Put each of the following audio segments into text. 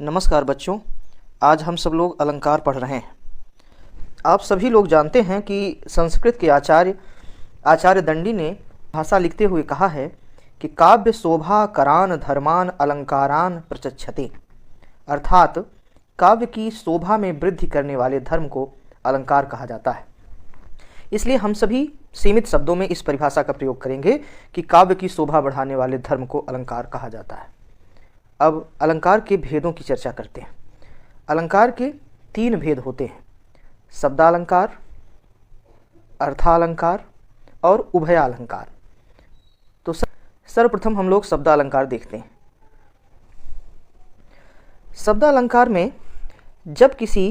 नमस्कार बच्चों, आज हम सब लोग अलंकार पढ़ रहे हैं। आप सभी लोग जानते हैं कि संस्कृत के आचार्य दंडी ने भाषा लिखते हुए कहा है कि काव्य शोभा करान धर्मान अलंकारान प्रचक्षते, अर्थात काव्य की शोभा में वृद्धि करने वाले धर्म को अलंकार कहा जाता है। इसलिए हम सभी सीमित शब्दों में इस परिभाषा का प्रयोग करेंगे कि काव्य की शोभा बढ़ाने वाले धर्म को अलंकार कहा जाता है। अब अलंकार के भेदों की चर्चा करते हैं। अलंकार के 3 भेद होते हैं: शब्दालंकार, अर्थालंकार और उभयालंकार। तो सर्वप्रथम हम लोग शब्दालंकार देखते हैं। शब्दालंकार में जब किसी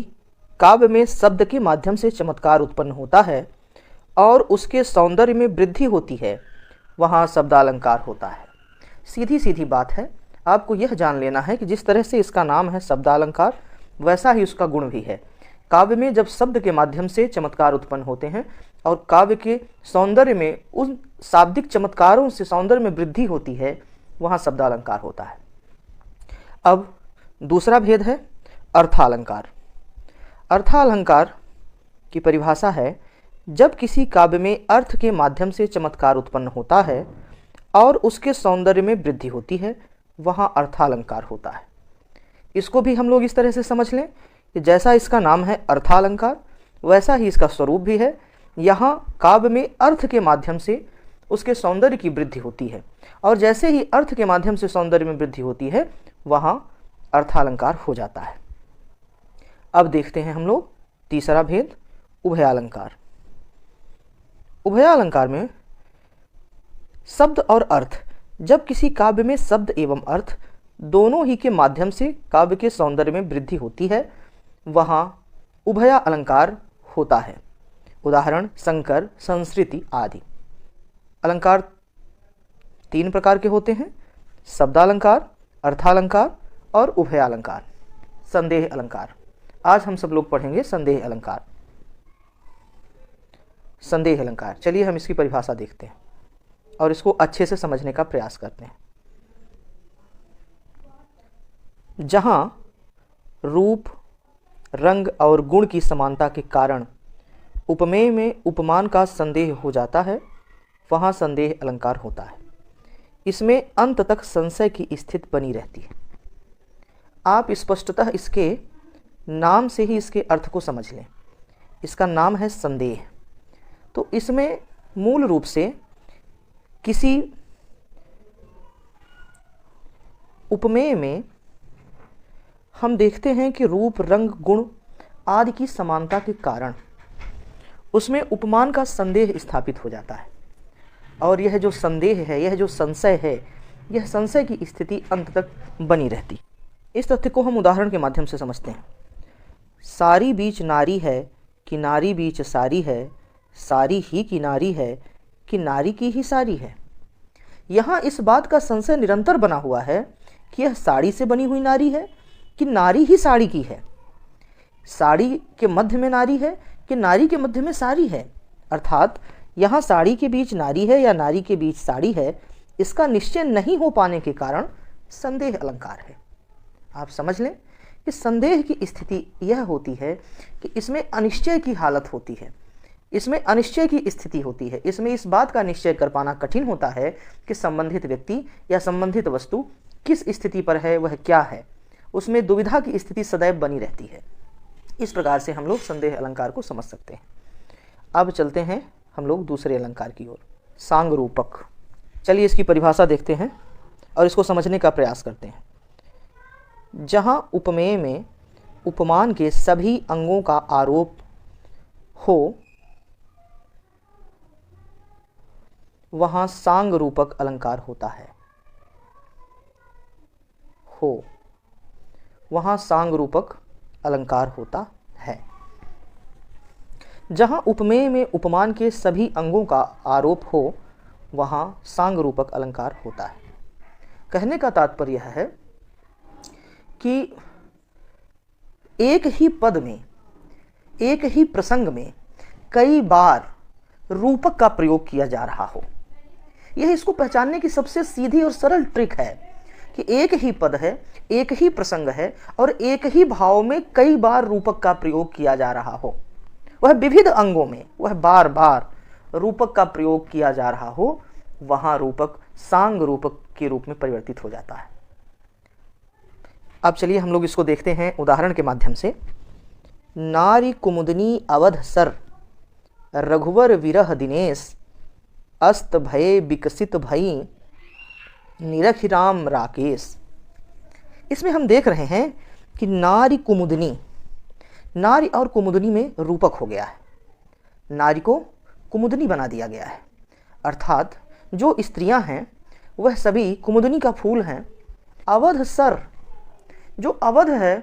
काव्य में शब्द के माध्यम से चमत्कार उत्पन्न होता है और उसके सौंदर्य में वृद्धि होती है, वहाँ शब्दालंकार होता है। सीधी सीधी बात है, आपको यह जान लेना है कि जिस तरह से इसका नाम है शब्दालंकार, वैसा ही उसका गुण भी है। काव्य में जब शब्द के माध्यम से चमत्कार उत्पन्न होते हैं और काव्य के सौंदर्य में उन शाब्दिक चमत्कारों से सौंदर्य में वृद्धि होती है, वहाँ शब्दालंकार होता है। अब दूसरा भेद है अर्थालंकार। अर्थालंकार की परिभाषा है, जब किसी काव्य में अर्थ के माध्यम से चमत्कार उत्पन्न होता है और उसके सौंदर्य में वृद्धि होती है, वहाँ अर्थालंकार होता है। इसको भी हम लोग इस तरह से समझ लें कि जैसा इसका नाम है अर्थालंकार, वैसा ही इसका स्वरूप भी है। यहाँ काव्य में अर्थ के माध्यम से उसके सौंदर्य की वृद्धि होती है और जैसे ही अर्थ के माध्यम से सौंदर्य में वृद्धि होती है, वहाँ अर्थालंकार हो जाता है। अब देखते हैं हम लोग तीसरा भेद, उभयालंकार। उभयालंकार में शब्द और अर्थ, जब किसी काव्य में शब्द एवं अर्थ दोनों ही के माध्यम से काव्य के सौंदर्य में वृद्धि होती है, वहाँ उभया अलंकार होता है। उदाहरण संकर, संस्कृति आदि। अलंकार 3 प्रकार के होते हैं: शब्दालंकार, अर्थालंकार और उभयालंकार। संदेह अलंकार। आज हम सब लोग पढ़ेंगे संदेह अलंकार। संदेह अलंकार, चलिए हम इसकी परिभाषा देखते हैं और इसको अच्छे से समझने का प्रयास करते हैं। जहां रूप, रंग और गुण की समानता के कारण उपमेय में उपमान का संदेह हो जाता है, वहां संदेह अलंकार होता है। इसमें अंत तक संशय की स्थिति बनी रहती है। आप स्पष्टतः इसके नाम से ही इसके अर्थ को समझ लें। इसका नाम है संदेह। तो इसमें मूल रूप से किसी उपमेय में हम देखते हैं कि रूप, रंग, गुण आदि की समानता के कारण उसमें उपमान का संदेह स्थापित हो जाता है और यह जो संदेह है, यह जो संशय है, यह संशय की स्थिति अंत तक बनी रहती। इस तथ्य को हम उदाहरण के माध्यम से समझते हैं। सारी बीच नारी है कि नारी बीच सारी है, सारी ही की नारी है कि नारी की ही सारी है। यहाँ इस बात का संशय निरंतर बना हुआ है कि यह साड़ी से बनी हुई नारी है कि नारी ही साड़ी की है, साड़ी के मध्य में नारी है कि नारी के मध्य में साड़ी है। अर्थात यहाँ साड़ी के बीच नारी है या नारी के बीच साड़ी है, इसका निश्चय नहीं हो पाने के कारण संदेह अलंकार है। आप समझ लें कि संदेह की स्थिति यह होती है कि इसमें अनिश्चय की हालत होती है, इसमें अनिश्चय की स्थिति होती है। इसमें इस बात का निश्चय कर पाना कठिन होता है कि संबंधित व्यक्ति या संबंधित वस्तु किस स्थिति पर है, वह क्या है। उसमें दुविधा की स्थिति सदैव बनी रहती है। इस प्रकार से हम लोग संदेह अलंकार को समझ सकते हैं। अब चलते हैं हम लोग दूसरे अलंकार की ओर, सांगरूपक। चलिए इसकी परिभाषा देखते हैं और इसको समझने का प्रयास करते हैं। जहाँ उपमेय में उपमान के सभी अंगों का आरोप हो, वहाँ सांग रूपक अलंकार होता है। वहाँ सांग रूपक अलंकार होता है। जहाँ उपमेय में उपमान के सभी अंगों का आरोप हो, वहाँ सांग रूपक अलंकार होता है। कहने का तात्पर्य यह है कि एक ही पद में, एक ही प्रसंग में कई बार रूपक का प्रयोग किया जा रहा हो। यह इसको पहचानने की सबसे सीधी और सरल ट्रिक है कि एक ही पद है, एक ही प्रसंग है और एक ही भाव में कई बार रूपक का प्रयोग किया जा रहा हो, वह विविध अंगों में वह बार बार रूपक का प्रयोग किया जा रहा हो, वहां रूपक सांग रूपक के रूप में परिवर्तित हो जाता है। अब चलिए हम लोग इसको देखते हैं उदाहरण के माध्यम से। नारी कुमुदनी अवध सर, रघुवर विरह दिनेश, अस्त भये विकसित भई, निरखि राम राकेश। इसमें हम देख रहे हैं कि नारी कुमुदनी, नारी और कुमुदनी में रूपक हो गया है, नारी को कुमुदनी बना दिया गया है, अर्थात जो स्त्रियां हैं वह सभी कुमुदनी का फूल हैं। अवध सर, जो अवध है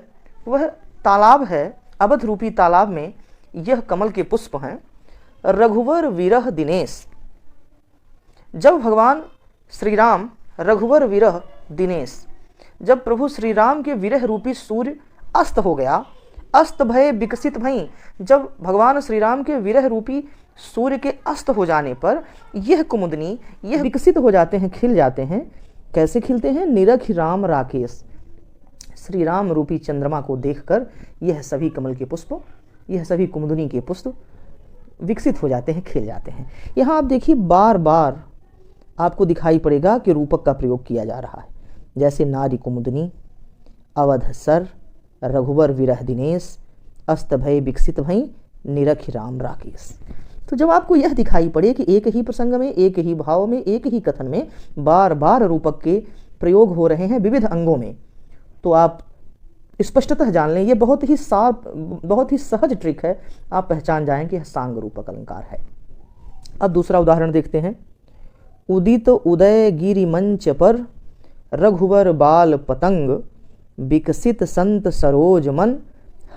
वह तालाब है, अवध रूपी तालाब में यह कमल के पुष्प हैं। रघुवर विरह दिनेश, जब भगवान श्री राम रघुवर विरह दिनेश, जब प्रभु श्री राम के विरह रूपी सूर्य अस्त हो गया, अस्त भय विकसित भई, जब भगवान श्री राम के विरह रूपी सूर्य के अस्त हो जाने पर यह कुमुदनी, यह विकसित हो जाते हैं, खिल जाते हैं। कैसे खिलते हैं? निरखि राम राकेश, श्री राम रूपी चंद्रमा को देखकर यह सभी कमल के पुष्प, यह सभी कुमुदनी के पुष्प विकसित हो जाते हैं, खिल जाते हैं। यहाँ आप देखिए बार बार आपको दिखाई पड़ेगा कि रूपक का प्रयोग किया जा रहा है, जैसे नारी कुमुदनी, अवध सर, रघुवर विरह दिनेश, अस्त भय विकसित भई, निरखि राम राकेश। तो जब आपको यह दिखाई पड़े कि एक ही प्रसंग में, एक ही भाव में, एक ही कथन में बार बार रूपक के प्रयोग हो रहे हैं विविध अंगों में, तो आप स्पष्टतः जान लें, ये बहुत ही सहज ट्रिक है, आप पहचान जाएं कि यह सांग रूपक अलंकार है। अब दूसरा उदाहरण देखते हैं। उदित उदय गिरि मंच पर, रघुवर बाल पतंग, विकसित संत सरोज मन,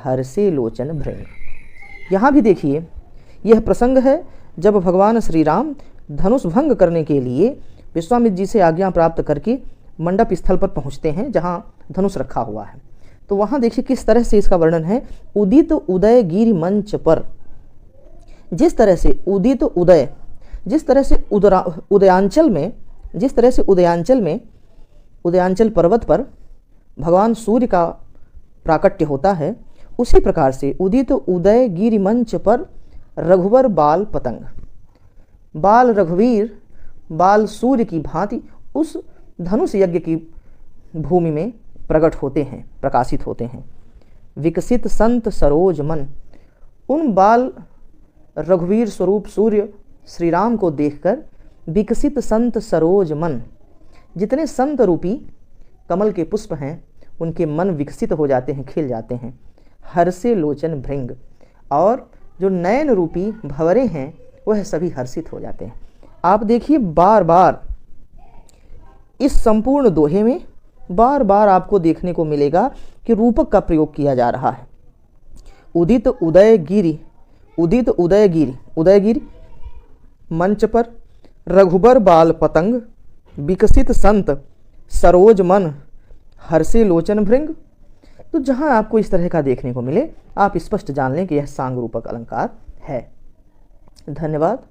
हर्षे लोचन भृंग। यहाँ भी देखिए यह प्रसंग है जब भगवान श्री राम धनुष भंग करने के लिए विश्वामित्र जी से आज्ञा प्राप्त करके मंडप स्थल पर पहुँचते हैं जहाँ धनुष रखा हुआ है। तो वहाँ देखिए किस तरह से इसका वर्णन है। उदित उदय गिरि मंच पर, जिस तरह से उदित उदय, जिस तरह से उदयांचल में उदयांचल पर्वत पर भगवान सूर्य का प्राकट्य होता है, उसी प्रकार से उदित उदय गिरि मंच पर रघुवर बाल पतंग, बाल रघुवीर बाल सूर्य की भांति उस धनुष यज्ञ की भूमि में प्रकट होते हैं, प्रकाशित होते हैं। विकसित संत सरोज मन, उन बाल रघुवीर स्वरूप सूर्य श्री राम को देखकर विकसित संत सरोज मन, जितने संत रूपी कमल के पुष्प हैं उनके मन विकसित हो जाते हैं, खिल जाते हैं। हर्षे लोचन भृंग, और जो नयन रूपी भंवरे हैं वह सभी हर्षित हो जाते हैं। आप देखिए बार बार इस संपूर्ण दोहे में बार बार आपको देखने को मिलेगा कि रूपक का प्रयोग किया जा रहा है। उदित उदय गिरि, उदित उदय गिरि, उदय गिरि मंच पर, रघुबर बाल पतंग, विकसित संत सरोज मन, हर्षे लोचन भृंग। तो जहां आपको इस तरह का देखने को मिले आप स्पष्ट जान लें कि यह सांग रूपक अलंकार है। धन्यवाद।